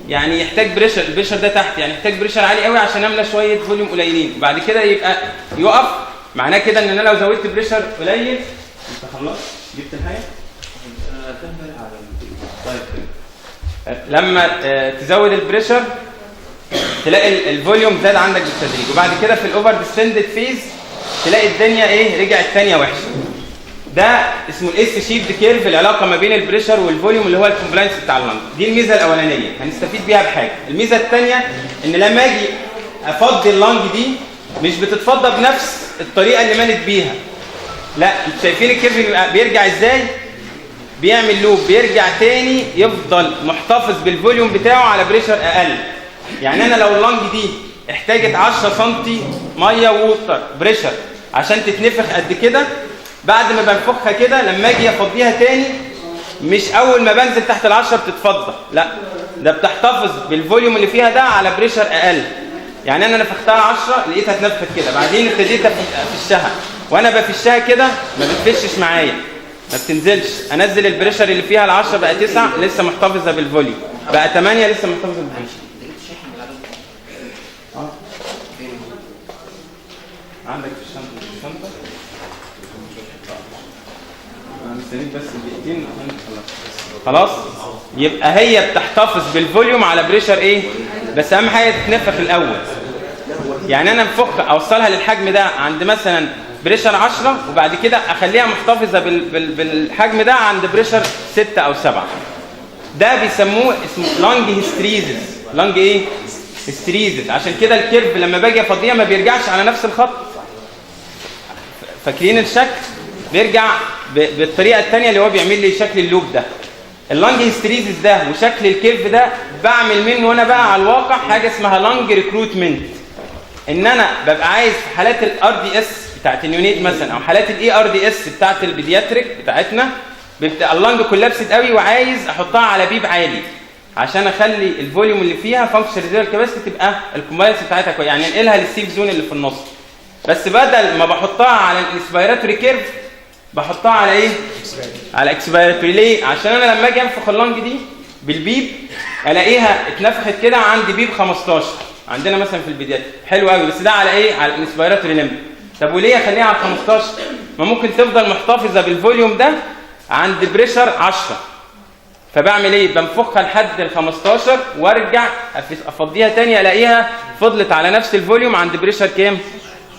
يعني يحتاج بريشر، البريشر ده تحت يعني يحتاج بريشر عالي قوي عشان املى شويه فوليوم قليلين، وبعد كده يبقى يقف. معناه كده ان انا لو زودت بريشر قليل انت خلاص جبت الحاجه. طيب لما تزود البريشر تلاقي الفوليوم زاد عندك بالتدريج، وبعد كده في الاوفر ديسندد فيز تلاقي الدنيا ايه رجعت ثانيه وحشه. ده اسمه الاس شيبد كيرف، العلاقه ما بين البريشر والفوليوم اللي هو الكومبلاينس بتاع اللنج. دي الميزه الاولانيه هنستفيد بيها بحاجه. الميزه الثانيه ان لما اجي افضي اللنج دي مش بتتفضى بنفس الطريقه اللي مالت بيها، لا انتوا شايفين الكيرف بيرجع ازاي؟ بيعمل لوب بيرجع تاني يفضل محتفظ بالفوليوم بتاعه على بريشر اقل. يعني انا لو اللنج دي احتاجت 10 سم ميه ووتر بريشر عشان تتنفخ قد كده، بعد ما بنفخها كده لما اجي افضيها تاني مش اول ما بنزل تحت ال10 بتتفضى، لا ده بتحتفظ بالفوليوم اللي فيها ده على بريشر اقل. يعني انا نفختها 10 لقيتها اتنفخت كده، بعدين ابتديت افشها، وانا بفشها كده ما بتفشش معايا ما بتنزلش، انزل البريشر اللي فيها ال10 بقى 9 لسه محتفظه بالفوليوم، بقى 8 لسه محتفظه بالفوليوم. عندك في الشنطه انا مستنيك بس دقيقتين خلاص. يبقى هي بتحتفظ بالفوليوم على بريشر ايه، بس اهم حاجه تتنفخ الاول. يعني انا انفخ اوصلها للحجم ده عند مثلا بريشر 10، وبعد كده اخليها محتفظه بالحجم ده عند بريشر 6 او 7. ده بيسموه اسمه لانج هيستريزز. لانج ايه؟ هيستريزز. عشان كده الكيرف لما باجي افضيها ما بيرجعش على نفس الخط. فاكرين الشكل؟ بيرجع بالطريقه الثانيه اللي هو بيعمل لي شكل اللوب ده. اللانج هيستريزز ده وشكل الكيرف ده بعمل منه وانا بقى على الواقع حاجه اسمها لانج ريكروتمنت. ان انا ببقى عايز في حالات الار دي اس بتاعت اليونيت مثلا، او حالات الاي ار دي اس بتاعت البيدياتريك بتاعتنا، بيبقى اللانج كولابست قوي وعايز احطها على بيب عالي عشان اخلي الفوليوم اللي فيها فانكشن ريزيرف كاباسيتي تبقى الكومبايلنس بتاعتها كويس، يعني انقلها للسيف زون اللي في النص. بس بدل ما بحطها على الانسبيراتوري كيرف بحطها على ايه؟ على اكسبيراتوري. ليه؟ عشان انا لما اجي انفخ اللانج دي بالبيب الاقيها اتنفخت كده عندي بيب 15 عندنا مثلا في البدايات، حلو قوي، بس ده على ايه؟ على الانسبيراتوري ليمب. طب وليه اخليها على 15؟ ما ممكن تفضل محتفظه بالفوليوم ده عند بريشر 10. فبعمل ايه؟ بنفخها لحد ال 15 وارجع افضيها تاني الاقيها فضلت على نفس الفوليوم عند بريشر كام؟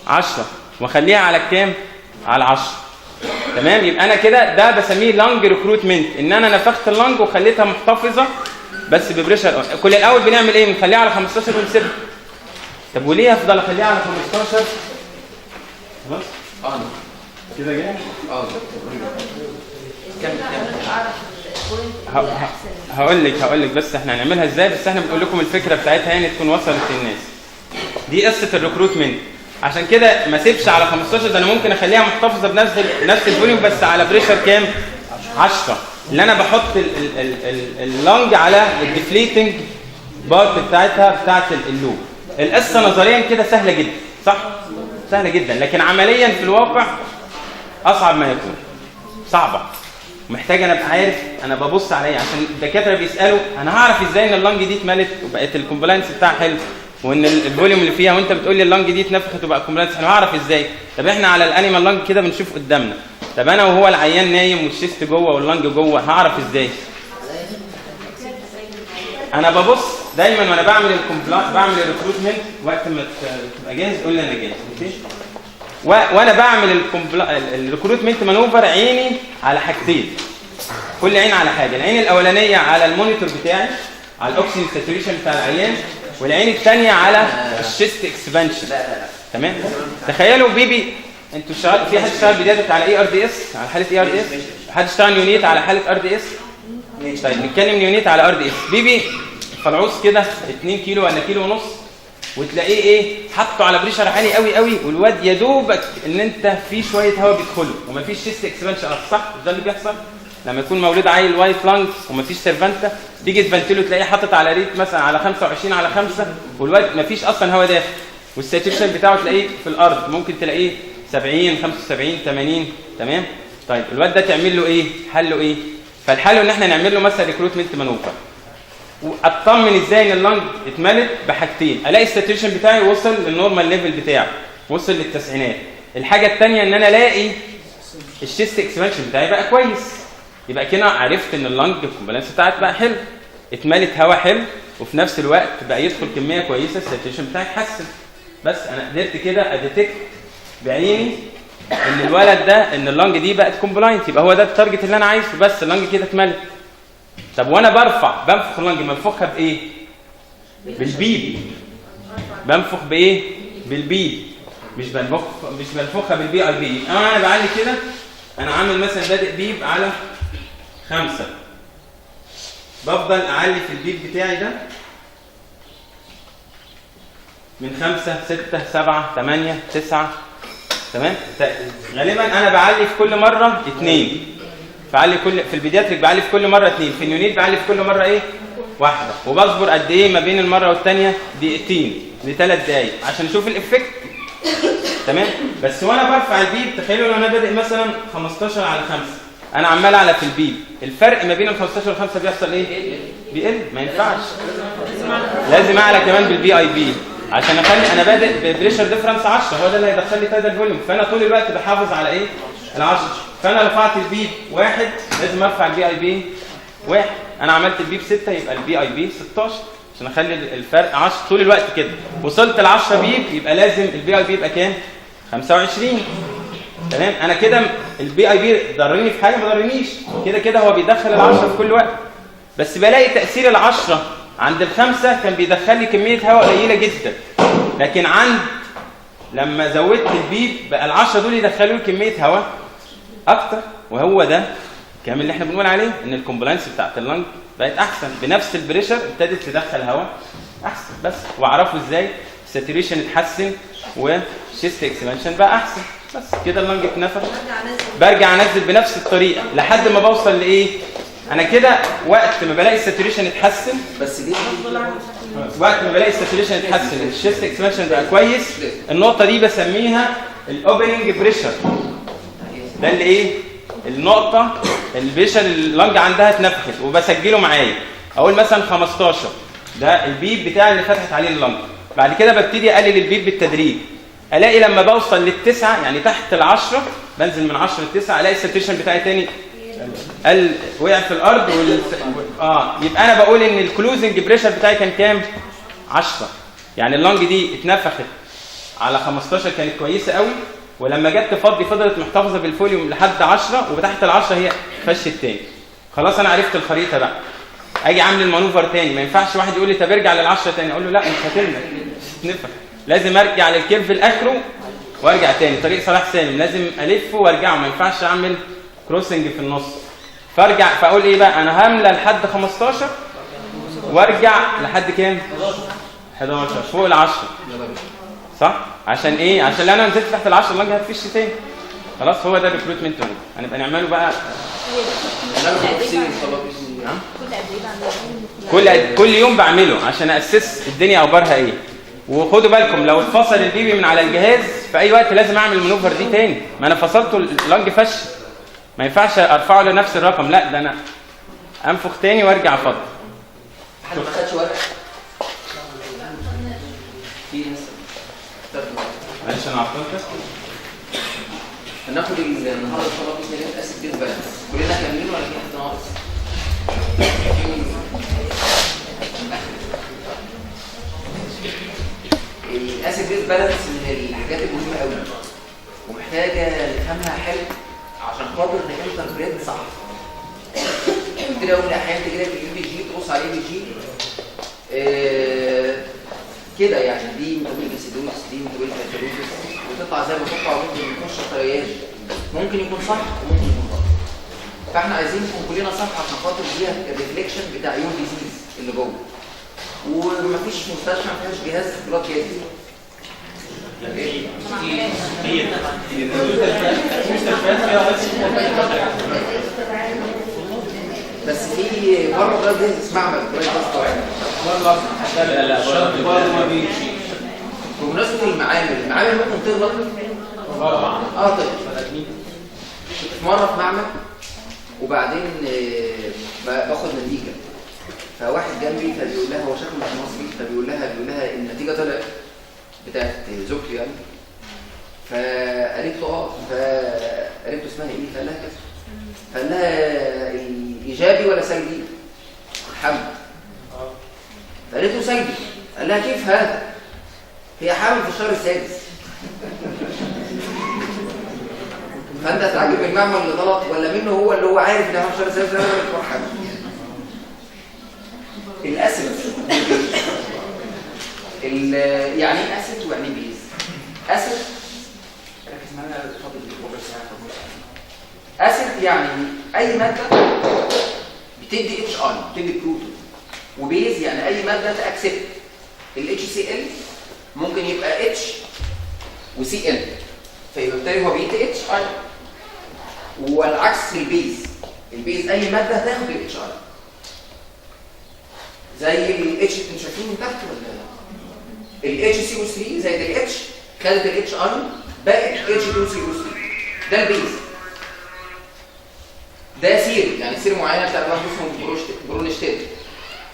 10، واخليها على كام؟ على 10. تمام؟ يبقى انا كده ده بسميه لانج ريكروتمنت، ان انا نفخت اللانج وخليتها محتفظه بس ببريشر. كل الاول بنعمل ايه؟ بنخليها على 15 ونسيبها. طب وليه افضل اخليها على 15؟ خلاص؟ كده جاي؟ هقول لك بس احنا هنعملها ازاي، بس احنا بنقول لكم الفكره بتاعتها يعني تكون وصلت للناس. دي قصه الريكروتمنت. عشان كده ما سيبش على 15، ده انا ممكن اخليها محتفظه بنفس الفوليوم بس على بريشر كام؟ 10. اللي انا بحط اللونج على الديفليتنج بارت بتاعتها بتاعت اللوب. القصه نظريا كده سهله جدا، صح؟ سهله جدا، لكن عمليا في الواقع اصعب ما يكون. صعبه، محتاج انا ابقى عارف انا ببص على ايه، عشان الدكاتره بيسالوا انا هعرف ازاي ان اللنج دي اتملت وبقت الكومبلاينس بتاعها حلو، وان الفوليوم اللي فيها، وانت بتقول لي اللنج دي اتنفخت وبقى الكومبلاينس، انا هعرف ازاي؟ طب احنا على الانيمال لنج كده بنشوف قدامنا، طب انا وهو العيان نايم والشيست جوه واللنج جوه هعرف ازاي؟ انا ببص دايما وانا بعمل الريكروتمنت، وقت ما تبقى جاهز قول لي انا جاهز، اوكي؟ وانا بعمل الريكروتمنت مانوفر عيني على حاجتين. كل عين على حاجه، العين الاولانيه على المونيتور بتاعي على الاكسجين ساتوريشن بتاع العيان، والعين الثانيه على الشيست اكسبانشن. تمام؟ تخيلوا بيبي، انتوا في حد اشتغل بدايه على اي ار دي اس، على حاله اي ار دي اس؟ حد اشتغل يونيت على حاله ار دي اس؟ طيب نتكلم يونيت على ار دي اس. بيبي فالعوز كده 2 كيلو ولا كيلو ونص، وتلاقيه ايه؟ حطه على بريشر عالي قوي قوي، والواد يا دوبك ان انت في شويه هواء بيدخله ومفيش شيست اكسبانشن، صح؟ ده اللي بيحصل لما يكون مولود عيل وايت لانج ومفيش سيرفانتا، تيجي تفنتله تلاقيه حاطط على ريت مثلا على 25 على 5، والواد مفيش اصلا هواء داخل، والساتوريشن بتاعه تلاقيه في الارض، ممكن تلاقيه 70 75 80. تمام؟ طيب الواد ده تعمل له ايه؟ حله ايه؟ فالحل ان احنا نعمل له مثلا ريكروتمنت مانوفر. واطمن ازاي ان اللنج اتملت بحاجتين، الاقي الساتوريشن بتاعي وصل للنورمال ليفل بتاعه، وصل للتسعينات. الحاجه الثانيه ان انا الاقي الشيست اكسبانشن بتاعي بقى كويس، يبقى كده عرفت ان اللنج الكومبلانس بتاعت بقى حلو، اتملت هواء حلو، وفي نفس الوقت بقى يدخل كميه كويسه، الساتوريشن بتاعي اتحسن. بس انا قدرت كده اديتكت بعيني ان الولد ده ان اللنج دي بقت كومبلاينت، يبقى هو ده التارجت اللي انا عايزه، بس اللنج كده اتملت. طب وانا بنفخ اللنج بنفخها بايه؟ بالبيب. بنفخ بايه؟ بالبيب، مش بنفخها بالبي اي بي. انا بعلي كده، انا عامل مثلا بادئ بيب على 5، بفضل اعلي في البيب بتاعي ده من 5 6 7 8 9. تمام؟ غالبا انا بعلي في كل مره 2. بعلي في البيدياتريك بعلي في كل مره 2، في النيونيت بعلي في كل مره ايه؟ 1. وبصبر قد ايه ما بين المره والثانيه؟ دقيقتين ل3 دقائق عشان اشوف الافكت. تمام؟ بس وانا برفع البيب تخيلوا لو انا بادئ مثلا 15 على 5، انا عمال اعلى في البيب، الفرق ما بين ال 15 و5 بيحصل ايه؟ بيقل. ما ينفعش، لازم اعلى كمان بالبي اي بي عشان اخلي انا بادئ ببريشر ديفرنس 10، هو ده اللي هيدخل لي تايدال فوليوم، فانا طول الوقت بحافظ على ايه؟ ال10. فانا رفعت البيب 1 لازم ارفع البي اي بي 1. انا عملت البيب 6 يبقى البي اي بي 16 عشان اخلي الفرق 10 طول الوقت كده. وصلت ل10 بيب يبقى لازم البي اي بي يبقى كام؟ 25. تمام؟ انا كده البي اي بي ضرني في حاجه؟ ما ضرنيش، كده هو بيدخل ال10 في كل وقت. بس بلاقي تاثير ال10 عند ال5 كان بيدخل لي كميه هواء قليله جدا، لكن لما زودت البيب بقى ال10 دول يدخلوا لي كميه هواء اكتر. وهو ده الكلام اللي احنا بنقول عليه، ان الكومبلاينس بتاعت اللنج بقت احسن، بنفس البريشر ابتدت تدخل هواء احسن. بس واعرفوا ازاي الساتوريشن اتحسن والشيست اكسبانشن بقى احسن. بس كده اللنج اتنفخ، برجع انزل بنفس الطريقه لحد ما بوصل لايه؟ انا كده وقت ما بلاقي الساتوريشن اتحسن، بس دي وقت ما بلاقي الساتوريشن اتحسن الشيست اكسبانشن بقى كويس، النقطه دي بسميها الاوبننج بريشر. ده اللي ايه؟ النقطه البريشر اللنج عندها اتنفخت، وبسجله معايا. اقول مثلا 15 ده البيب بتاعي اللي فتحت عليه اللنج. بعد كده ببتدي اقلل البيب بالتدريج، الاقي لما بوصل لل9 يعني تحت ال10 بنزل من 10 ل9 الاقي الساتوريشن بتاعي تاني وقع في الارض يبقى انا بقول ان الكلوزنج بريشر بتاعي كان كام؟ 10. يعني اللنج دي اتنفخت على 15 كانت كويسه قوي، ولما جت تفضي فضلت محتفظه بالفوليوم لحد 10، وتحت ال10 هي فشت تاني. خلاص انا عرفت الخريطه بقى. اجي اعمل المانوفر تاني، ما ينفعش واحد يقول لي طب ارجع لل10 تاني، اقول له لا مش هتملك، تتنفخ. لازم ارجع للكيرف لاخره وارجع تاني. طريق صلاح سالم لازم الف وارجعه، ما ينفعش اعمل كروسنج في النص. فارجع فاقول ايه بقى؟ انا هملى لحد 15 وارجع لحد كام؟ 11 فوق ال10. صح؟ عشان ايه؟ عشان لو انا نزلت تحت ال10 اللنج هتفش تاني. خلاص هو ده الريكروتمنت مود. هنبقى نعمله بقى كل يوم بعمله عشان اسس الدنيا اخبارها ايه. وخدوا بالكم لو اتفصل البيبي من على الجهاز في اي وقت لازم اعمل المانوفر دي تاني، ما انا فصلته اللنج فش، ما ينفعش ارفعه لنفس الرقم، لا ده انا انفخ تاني وارجع افضل. حد ما خدش ورق في ناس معلش انا عطلتك. هناخد النهارده ان شاء الله باذن الله اسيد بيز بالانس، كلنا كاملين ولا في حد ناقص؟ الاسيد بيز بالانس من الحاجات المهمه قوي ومحتاجه نفهمها حلو عشان خاطر نانتربريت صح. كتير قوي من الاحيان تجي لك الام بي جي تبص على الام بي جي كده يعني دي ميتابوليك اسيدوز، دي ميتابوليك اسيدوز، وتطلع زي ما تطلع وممكن يخش الطرياج، ممكن يكون صح وممكن يكون غلط. فاحنا عايزين نكون كلنا صح عشان خاطر دي الريفليكشن بتاع يوم ديزيز اللي جوه. ومفيش مستشفى ما فيهاش جهاز بلاد جاهز. بس في بره بلاد جاهز اسمها بلاد جاهز. بمناسبة المعامل ممكن تغلط. طيب. مرة في معمل وبعدين باخد نتيجة فواحد جنبي فبيقول لها هو شكله مش مصري، فبيقول لها النتيجه طلعت بتاعت زوجته يعني. فقالت له فقالت له اسمها ايه؟ فقال لها كذا. فقال لها ايجابي ولا سلبي؟ حمل. فقالت له سلبي. قال لها كيف هذا؟ هي حامل في الشهر السادس. فانت هتعجب بالمعمل اللي غلط ولا منه هو اللي هو عارف ان حامل في الشهر السادس ولا تروح حامل؟ الاسيد يعني ايه اسيد ويعني ايه بيز؟ اسيد ركز معايا فاضل ربع ساعه. اسيد يعني اي ماده بتدي اتش اي، بتدي بروتون. وبيز يعني اي ماده تاكسبت الاتش سي ال، ممكن يبقى اتش وسي ال، فيبقى هو بيدي اتش اي. والعكس البيز، البيز اي ماده تاخد الاتش اي، زي الاتش انتوا شايفين من تحت ولا الاتش سي او 3 زي الاتش خدت الاتش اي بقت اتش 2 سي او 3. ده البيز. ده سير يعني سير معينه بتاعت واحد اسمه برونشتين،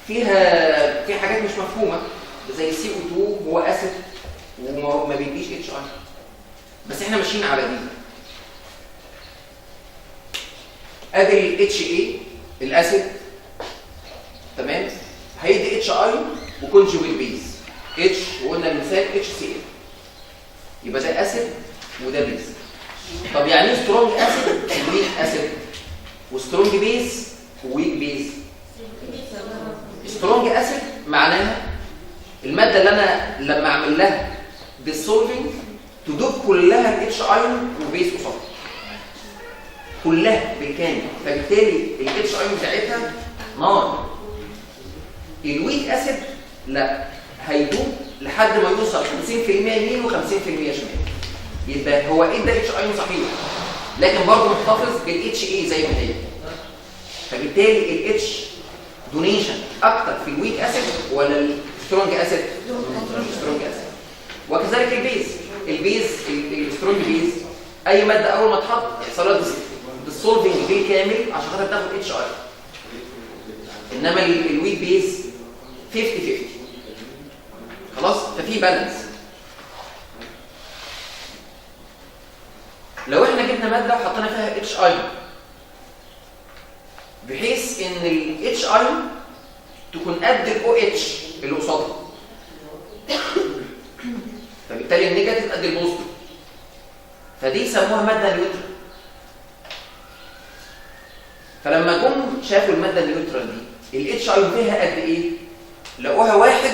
فيها حاجات مش مفهومه زي السي او 2 هو اسيد وما بيديش اتش اي، بس احنا ماشيين على دي. ادي الاتش اي الاسيد تمام، هيدي اتش اي وكونجوجيت بيز اتش، وقلنا المثال اتش سي ال، يبقى ده اسيد وده بيز. طب يعني ايه سترونج اسيد وويك اسيد وسترونج بيز وويك بيز؟ سترونج اسيد معناها الماده اللي انا لما اعمل لها ديسولفينج تدوب كلها الاتش ايون وبيز قصادها كلها بالكامل، فبالتالي الاتش ايون بتاعتها نار. الويك اسيد لا، هيدوب لحد ما يوصل 50% يمين و50% شمال، يبقى هو ادى اتش ايون صحيح لكن برضه محتفظ بالاتش اي زي ما هي. فبالتالي الاتش دونيشن اكتر في الويك اسيد ولا السترونج اسيد؟ السترونج اسيد. وكذلك البيز السترونج بيز اي ماده اول ما تحط يحصل لها ديسولفنج بالكامل عشان خاطر تاخد اتش اي. انما الويك بيز 50-50 خلاص، ففي بالانس. لو احنا جبنا ماده وحطينا فيها اتش اي بحيث ان الاتش اي تكون قد الاو اتش اللي قصادها، فبالتالي النيجاتيف قد البوزيتيف، فدي يسموها ماده نيوترال. فلما جم شافوا الماده النيوترال دي الاتش اي فيها قد ايه، لقوها 1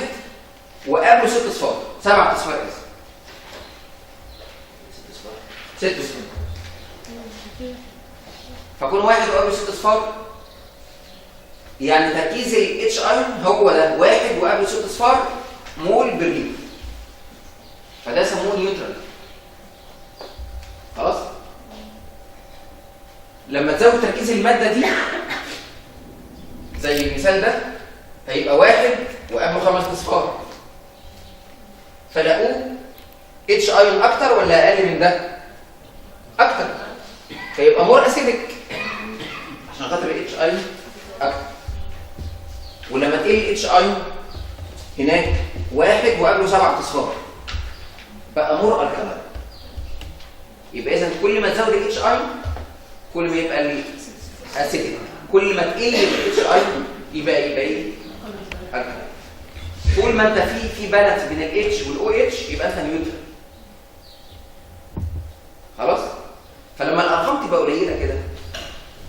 وقابلوا 6 اصفار 7 اصفار اسف 6 اصفار. فكون 1 وقابلوا 6 اصفار يعني تركيز الاتش اي هو ده 1 وقابلوا 6 اصفار مول برليف، فده سموه نيوترال. خلاص. لما تزود تركيز الماده دي زي المثال ده هيبقى 1 وقابله 5 اصفار، فلاقوه اتش ايون اكتر ولا اقل من ده؟ اكتر، فيبقى مور اسيدك عشان خاطر الاتش ايون اكتر. ولما تقل الاتش ايون هناك 1 وقابله 7 اصفار بقى مور الكالين. يبقى اذا كل ما تزود الاتش ايون كل ما يبقى الاسيدك، كل ما تقل الاتش ايون يبقى ايه؟ الكالين. طول ما انت في بالانس بين الاتش والاو اتش يبقى انت نيوترال. خلاص. فلما الارقام تبقى قليله كده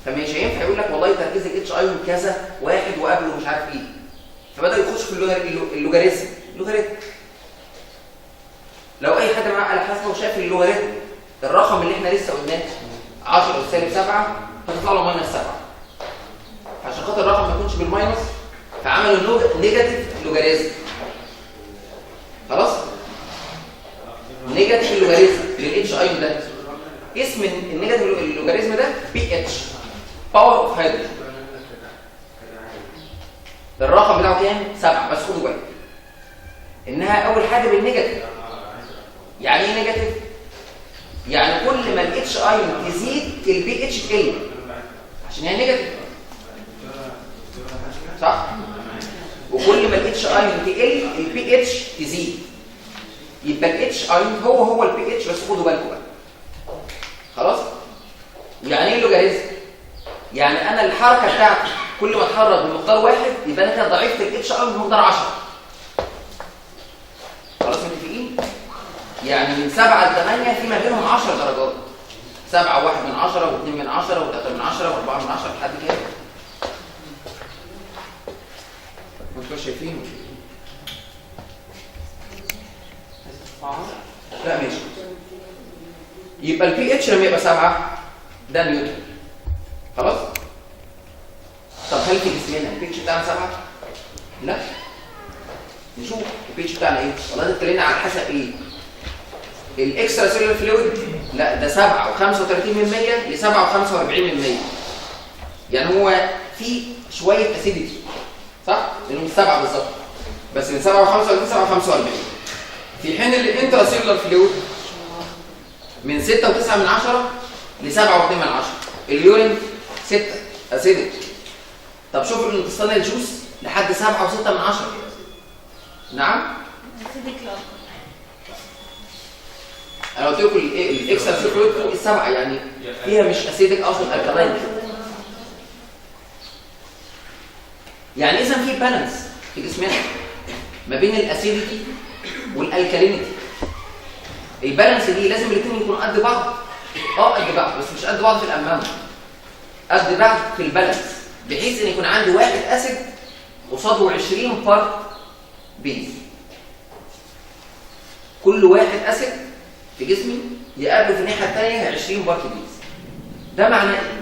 فمش هينفع يقول لك والله تركيز الاتش ايون كذا 1 وقابله مش عارف ايه، فبدا يخش في اللوغاريتم. لو اي حد معاه آلة حاسبة وشاف اللوغاريتم الرقم اللي احنا لسه قلناه 10 أس -7 هتطلع له -7، عشان خاطر الرقم ما يكونش بالماينس فعملوا نيجاتيف لوغاريتم. خلاص. نيجاتيف لوغاريتم للاتش ايون ده اسم النيجاتيف لوغاريتم ده بي اتش، باور اوف هيدروجين. الرقم بتاعه كام؟ 7. بس خدوا بالك انها اول حاجه بالنيجاتيف. يعني ايه نيجاتيف؟ يعني كل ما الاتش ايون تزيد البي اتش تقل عشان هي نيجاتيف، صح؟ وكل ما الاتش ايون تقل البي اتش تزيد. يبقى الاتش ايون هو البي اتش، بس خدوا بالكم بقى. خلاص؟ يعني ايه اللوجاريزم؟ يعني انا الحركه بتاعتي كل ما اتحرك بمقدار واحد يبقى انا كده ضعفت الاتش ايون بمقدار 10. خلاص متفقين؟ يعني من 7 ل 8 في ما بينهم 10 درجات. 7 و1 من 10 و2 من 10 و3 من 10 و4 من 10 لحد كده. انتوا شايفين؟ لا ماشي. يبقى البي اتش لما يبقى 7 ده نيوتن. خلاص؟ طب هل في جسمنا البي اتش بتاعنا 7؟ لا. نشوف البي اتش بتاعنا ايه؟ والله ده اتكلمنا على حسب ايه؟ الاكسترا سيلولار فلويد لا ده 7 و35% ل 7 و45%. يعني هو في شويه اسيديتي صح؟ لانه من 7 بالظبط. بس من 7 و45 ل 7 و45. في حين الانترا سيلولار فلويد من 6 و9 من 10 ل 7 و2 من 10. اليورين 6 اسيديك. طب شوفوا الانتستينال جوس لحد 7 و6 من 10. نعم؟ اسيدك لا. انا قلت لكم الاكسترا سيلولار فلويد فوق السبعه، يعني فيها مش اسيديك اصلا الكلاين. يعني اذا في بالانس في جسمنا ما بين الاسيديتي والالكالينيتي. البالانس دي لازم الاثنين يكونوا قد بعض. قد بعض، بس مش قد بعض في الامامه، قد بعض في البالانس، بحيث ان يكون عندي واحد اسيد قصاده 20 بارت بيز. كل واحد اسيد في جسمي يقابله في الناحيه الثانيه 20 بارت بيز. ده معناه ايه؟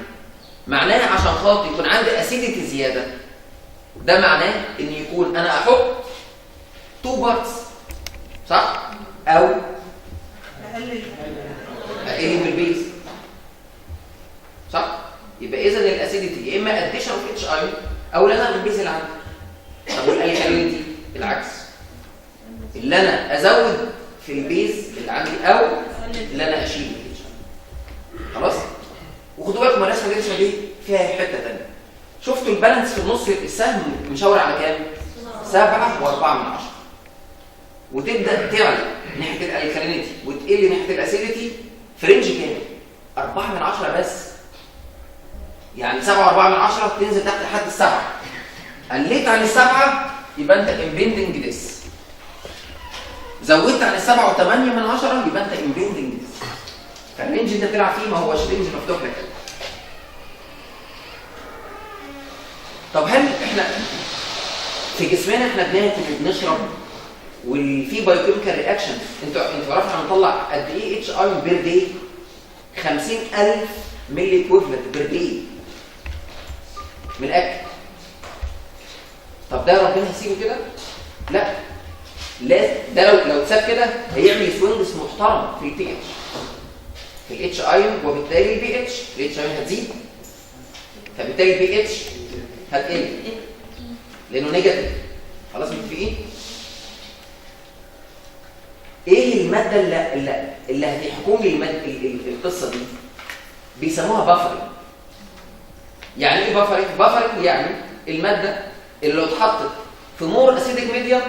معناه عشان خاطر يكون عندي اسيديتي زياده، ده معناه ان يكون انا احط 2 بارتس صح؟ او اقل بالبيز صح؟ يبقى اذا الاسيديتي يا اما اديشن اوف اتش اي او لا انا بالبيز اللي عندي. طب والالكالينيتي العكس، اللي انا ازود في البيز اللي عندي او اللي انا اشيل الاتش اي. خلاص؟ وخدوا بالكم الرسمه دي فيها حته ثانيه. شفتوا البالانس في النص السهم مشاور على كام؟ 7 و4 من 10. وتبدا تعلى ناحيه الالكالينيتي وتقل ناحيه الاسيديتي في رينج كام؟ 4 من 10 بس. يعني 7 و4 من 10 تنزل تحت لحد السبعه. قلت عن السبعه يبقى انت امبندنج ديس. زودت عن السبعه و8 من 10 يبقى انت امبندنج ديس. فالرينج انت بتلعب فيه ما هوش رينج مفتوح لك. طب هل احنا في جسمنا احنا بناكل وبنشرب وفي بايوكيميكال رياكشن؟ انتوا عارفين احنا بنطلع قد ايه اتش اي بير داي؟ 50,000 ملي ايكويفالنت بير داي من الاكل. طب ده ربنا هيسيبه كده؟ لا. ده لو اتساب كده هيعمل سوينجز محترم في البي اتش، في الاتش ايون، وبالتالي البي اتش ايون هتزيد، فبالتالي البي اتش هتقل لانه نيجاتيف. خلاص متفقين؟ ايه الماده اللي هتحكم لي القصه دي؟ بيسموها بافرنج. يعني ايه بافرنج؟ بافرنج يعني الماده اللي لو اتحطت في مور اسيديك ميديوم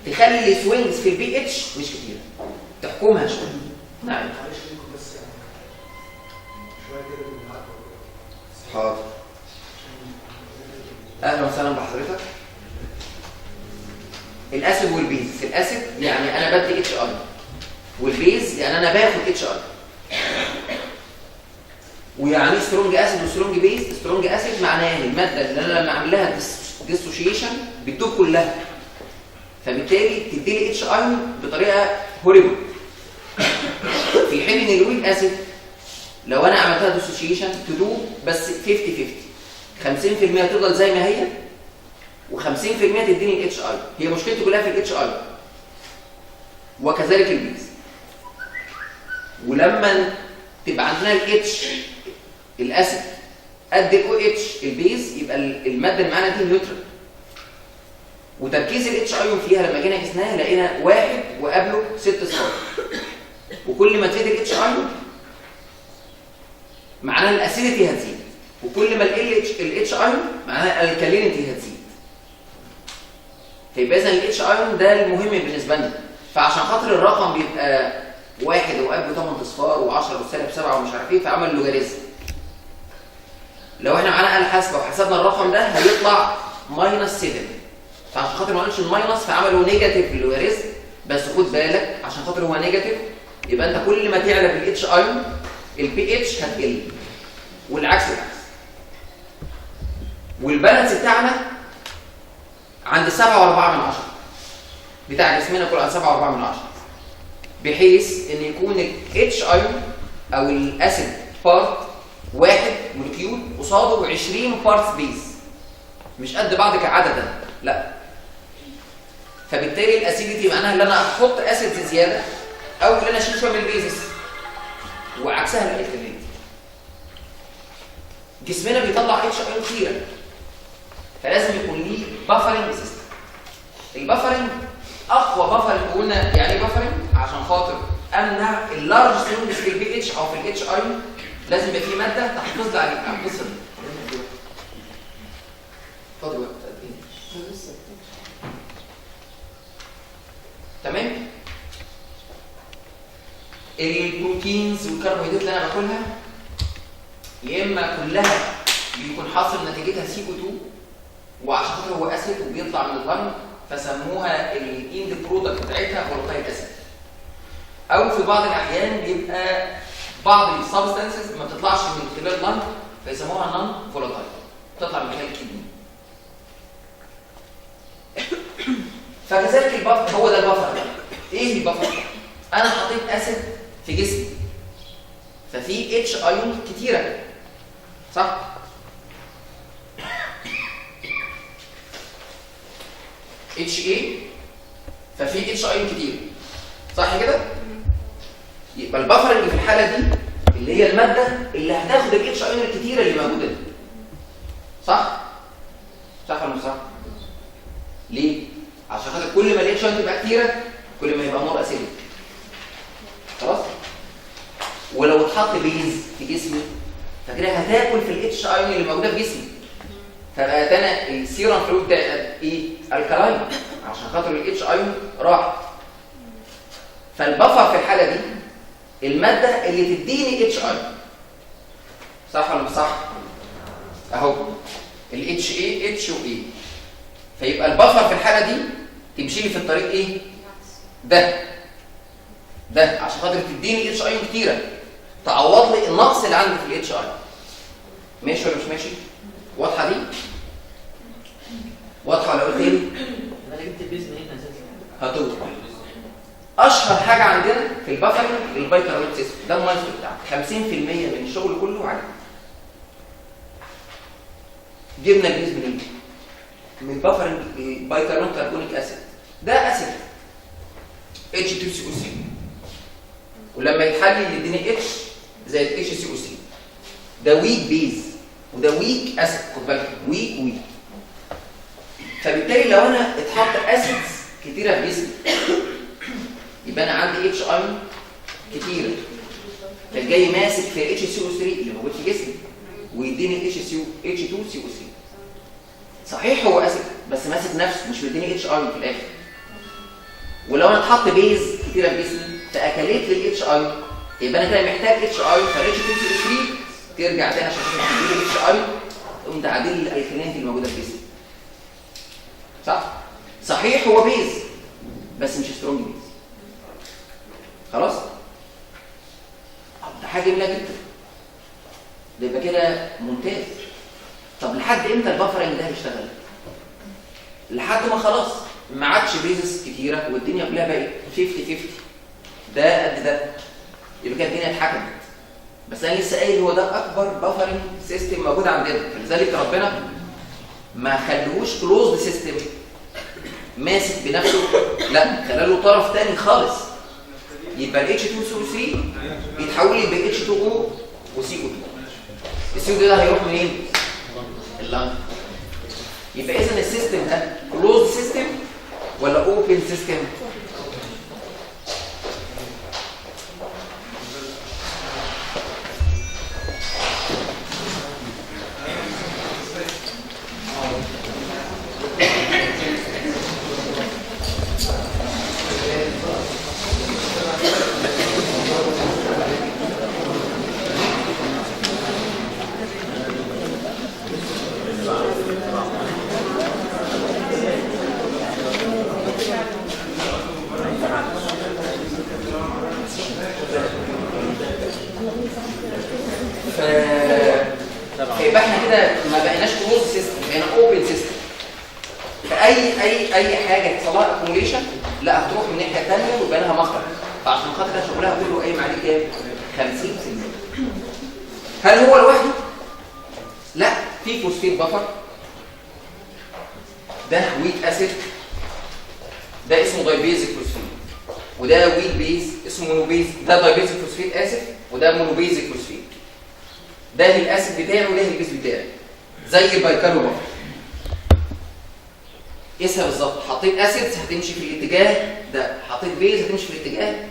تخلي السوينجز في البي اتش مش كتيره، تحكمها شويه. نعم حاضر. اهلا وسهلا بحضرتك. الاسيد والبيز. الاسيد يعني انا بدي اتش اي، والبيز يعني انا باخد اتش اي. ويعني سترونج اسيد وسترونج بيز. سترونج اسيد معناه الماده اللي انا لما اعمل لها ديسوشيشن بتدوب كلها، فبالتالي تدي لي اتش اي بطريقه هوريبل. في حين ان الويك اسيد لو انا عملتها ديسوشيشن تدوب بس 50-50، 50% تفضل زي ما هي و50% تديني الاتش اي. هي مشكلته كلها في الاتش اي، وكذلك البيز. ولما تبقى عندنا الاتش الاسيد قد الاو اتش البيز يبقى الماده اللي معانا دي نيوترال. وتركيز الاتش ايون فيها لما جينا قسناها لقينا 1 وقبله 6 صفار. وكل ما تزيد الاتش ايون معناها الاسيديتي هتزيد، وكل ما الاتش ايون معناها الالكالينيتي هتزيد. فيبقى اذا الاتش ايون ده المهم بالنسبه لنا. فعشان خاطر الرقم بيبقى 1 وقبله 8 اصفار و10 وسالب 7 ومش عارف ايه، فعمل لوغاريتم. لو احنا معانا آلة حاسبة وحسبنا الرقم ده هيطلع -7. فعشان خاطر ما قالش الماينس فعملوا نيجاتيف لوغاريتم. بس خد بالك عشان خاطر هو نيجاتيف يبقى انت كل ما تعلى بالاتش ايون البي اتش هتقل، والعكس العكس. والبالانس بتاعنا عند 7.4 بتاع جسمنا كله، عند 7.4، بحيث ان يكون الاتش ايون او الاسيد بارت 1 مولكيول قصاده 20 بارتس بيز، مش قد بعض كعددا، لا. فبالتالي الاسيديتي معناها ان انا احط اسيد زياده او ان انا اشيل شويه من البيزس، وعكسها الالكترونيت. جسمنا بيطلع اتش ايون كتيره، فلازم يكون ليه بافرنج سيستم. البافرنج اقوى بافرنج، قلنا يعني ايه بافرنج؟ عشان خاطر امنع اللارج سيلز في البي اتش او في الاتش ايون، لازم يبقى في ماده تحافظ لي على القصه دي. فاضي وقت قد ايه؟ تمام. البروتينز والكربوهيدرات اللي انا باكلها يا اما كلها بيكون حاصل نتيجتها CO2 وعشان خاطر هو اسيد وبيطلع من اللنج فسموها الاند برودكت بتاعتها فولاتايل اسيد، او في بعض الاحيان بيبقى بعض السبستانسز ما بتطلعش من خلال اللنج فيسموها نون فولاتايل، بتطلع من خلال الكدني. فكذلك البفر هو ده البفر ده. ايه البفر؟ انا حطيت اسيد في جسمي ففي اتش ايون كتيره، صح؟ اتش اي ففي اتش ايون كتير، صح كده؟ يبقى البفر اللي في الحاله دي اللي هي الماده اللي هتاخد الاتش ايون الكتيره اللي موجوده دي، صح؟ صح ولا مش صح؟ ليه؟ عشان خاطر كل ما الاتش ايون تبقى كتيره كل ما يبقى مور اسيدك، خلاص؟ ولو اتحط بيز في جسمي فكده هتاكل في الاتش ايون اللي موجوده في جسمي، فبقى انا السيرم فلويد ده ايه؟ الكلاين، عشان خاطر الاتش ايون راح. فالبفر في الحاله دي الماده اللي تديني اتش ايون، صح ولا مش صح؟ اهو الاتش اي اتش واي، فيبقى البفر في الحاله دي تمشي لي في الطريق ايه؟ ده عشان خاطر تديني اتش ايون كتيره تعوض لي النقص اللي عندي في الاتش ايون. ماشي ولا مش ماشي؟ واضحه دي؟ واضحه ولا قلت ايه؟ انا جبت البيز منين اساسا؟ هتوضح. اشهر حاجه عندنا في البفر البايكاربونات سيستم، ده المايسترو بتاعنا 50% من الشغل كله عليه. جبنا البيز منين؟ من البفر البايكاربونات كربونيك اسيد، ده اسيد H2CO3 ولما يتحلل يديني اتش زائد HCO3. ده ويك بيز وده ويك اسيد، خد بالك ويك. فبالتالي لو انا اتحط اسيدز كتيره في جسمي يبقى انا عندي اتش ايون كتيره، فالجاي ماسك في HCO3 اللي موجود في جسمي ويديني H2CO3. صحيح هو اسيد بس ماسك نفسه مش بيديني اتش ايون في الاخر. ولو انا اتحط بيز كتيره في جسمي فاكلت لي الاتش ايون يبقى انا كده محتاج اتش ايون، فالاتش 2 ترجع تاني عشان تدي لي اتش ايون تقوم تعدل لي الالكالينات اللي موجوده في جسمي، صح؟ صحيح هو بيز بس مش سترونج بيز، خلاص؟ ده حاجه جميله جدا، ده يبقى كده ممتاز. طب لحد امتى البفرنج ده هيشتغل؟ لحد ما خلاص ما عادش بيزس كتيره والدنيا كلها بقت 50-50، ده قد ده، يبقى كده الدنيا اتحكمت. بس انا لسه قايل هو ده اكبر بفرنج سيستم موجود عندنا، فلذلك ربنا ما خلوش كلوزد سيستم ماسك بنفسه، لا خلى له طرف ثاني خالص. يبقى ال H2CO3 يتحول لي ب H2O وCO2. الCO2 ده هيروح منين؟ اللنج. يبقى اذا السيستم ده كلوزد سيستم ولا اوبن سيستم؟ اي حاجه يحصل لها اكوميليشن لا هتروح من الناحيه الثانيه ويبقى لها مخرج، فعشان خاطر كده شغلها كله قايم عليه كام 50%. هل هو لوحده؟ لا، في فوسفيت بفر، ده ويك اسيد، ده اسمه دايبيزيك فوسفيت، وده ويك بيز اسمه مونوبيز، ده دايبيزيك فوسفيت اسف وده مونوبيزيك فوسفيت. ده الاسيد بتاعي وده البيز بتاعي، زي البايكاربو بفر. قيسها بالظبط، حطيت اسيدز هتمشي في الاتجاه ده، حطيت بيز هتمشي في الاتجاه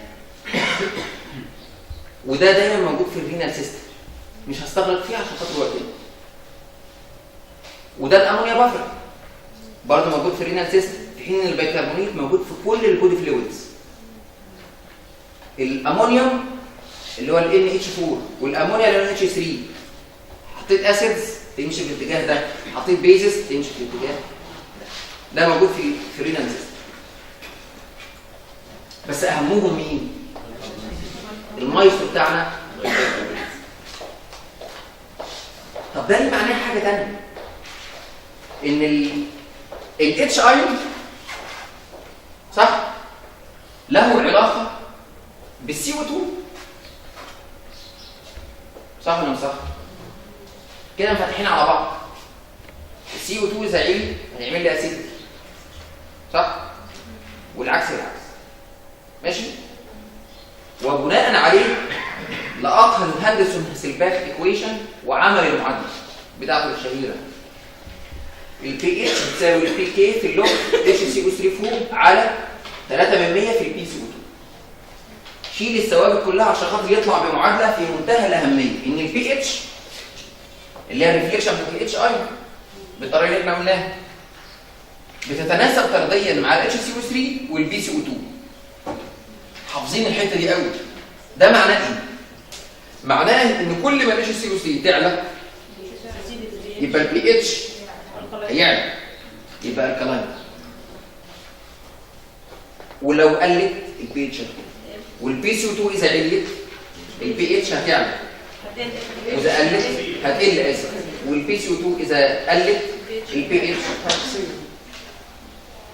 وده دايما موجود في الرينال سيستم، مش هستغرق فيه عشان خاطر وقتين. وده الامونيا بفر برضه موجود في الرينال سيستم، في حين ان البيكربونات موجود في كل البودي فلويدز. الامونيوم اللي هو ال NH4 والامونيا اللي هو ال NH3، حطيت اسيدز تمشي في الاتجاه ده، حطيت بيزز تمشي في الاتجاه ده موجود في الرينال سيستم. بس اهمهم مين؟ المايسترو بتاعنا. طب ده اللي معناه حاجه ثانيه، ان الاتش ايون صح له علاقه بالسي او 2 صح ولا مش صح؟ كده مفتحين على بعض. السي او 2 اذا عيل هيعمل لي اسيد صح؟ والعكس العكس ماشي؟ وبناء عليه لأقل هندرسون-هاسلباك ايكويشن وعمل المعادله بتاعته الشهيره. البي اتش بتساوي البي كي في اللوج اتش سي او 3 فوق على 3% في البي سي او 2. شيل الثوابت كلها عشان خاطر يطلع بمعادله في منتهى الاهميه، ان البي اتش اللي هي الريفليكشن بتاع الاتش اي بالطريقه اللي احنا قلناها بتتناسب طرديا مع الاتش سي او 3 والبي سي او 2. حافظين الحته دي قوي. ده معناه ايه؟ معناه ان كل ما الاتش سي او 3 تعلى يبقى البي اتش هيعلى يبقى الكلاين، ولو قلت البي اتش والبي سي او 2 اذا عليت البي اتش هتعلى، واذا قلت هتقل اسف، والبي سي او 2 اذا قلت البي اتش هتصير.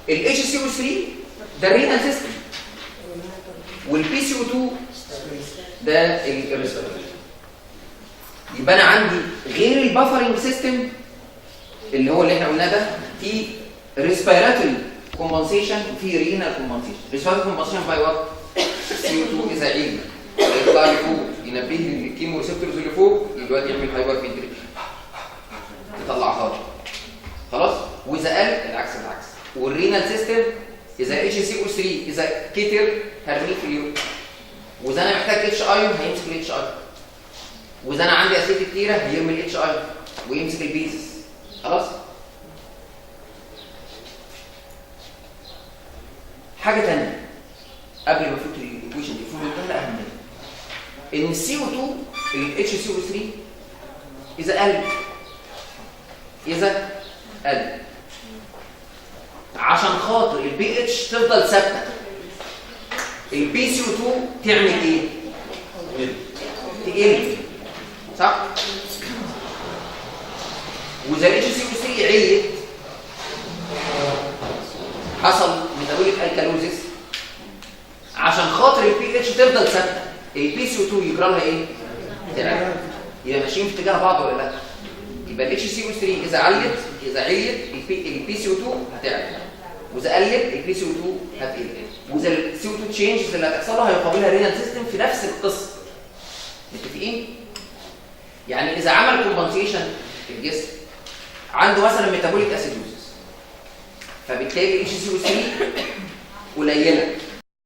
الاتش سي او 3 ده الرينال سيستم، والبي سي او 2 ده الريسبيراتوري. يبقى انا عندي غير البافرنج سيستم اللي هو اللي احنا قلناه ده، في ريسبيراتوري كومبنسيشن وفي رينال كومبنسيشن. ريسبيراتوري كومبنسيشن باي وات؟ سي او 2 اذا عالي يطلع لفوق ينبه الكيمو ريسبتورز اللي فوق دلوقتي يعمل هايبر فنتريشن يطلع خلاص. واذا قل العكس العكس. والرينال سيستم اذا اتش سي او 3 اذا كتر هرميه في اليوم، واذا انا محتاج اتش ايون هيمسك الاتش ايون، واذا انا عندي اسيد كتيره هيرمي الاتش ايون ويمسك البيزس. خلاص. حاجه ثانيه قبل ما افوت الايكويشن دي في منتهى الاهميه، ان السي او 2 الاتش سي او 3 اذا قل عشان خاطر البي اتش تفضل ثابته، البي سي او 2 تعمل ايه؟ تقل صح؟ واذا الاتش سي او 3 عليت حصل ميتابوليك الكالوزيس، عشان خاطر البي اتش تفضل ثابته البي سي او 2 يجرى لها ايه؟ تعلى. يبقى ماشيين في اتجاه بعض ولا لا؟ يبقى الاتش سي او 3 اذا علت البي سي او 2 هتعلى، واذا قلت البي سي او 2 هتقل، واذا السي او 2 تشينجز اللي هتحصل لها هيقابلها رينال سيستم في نفس القصه. متفقين؟ يعني اذا عمل كومبنسيشن في الجسم عنده مثلا ميتابوليك اسيدوزيس، فبالتالي الاتش سي او 3 قليله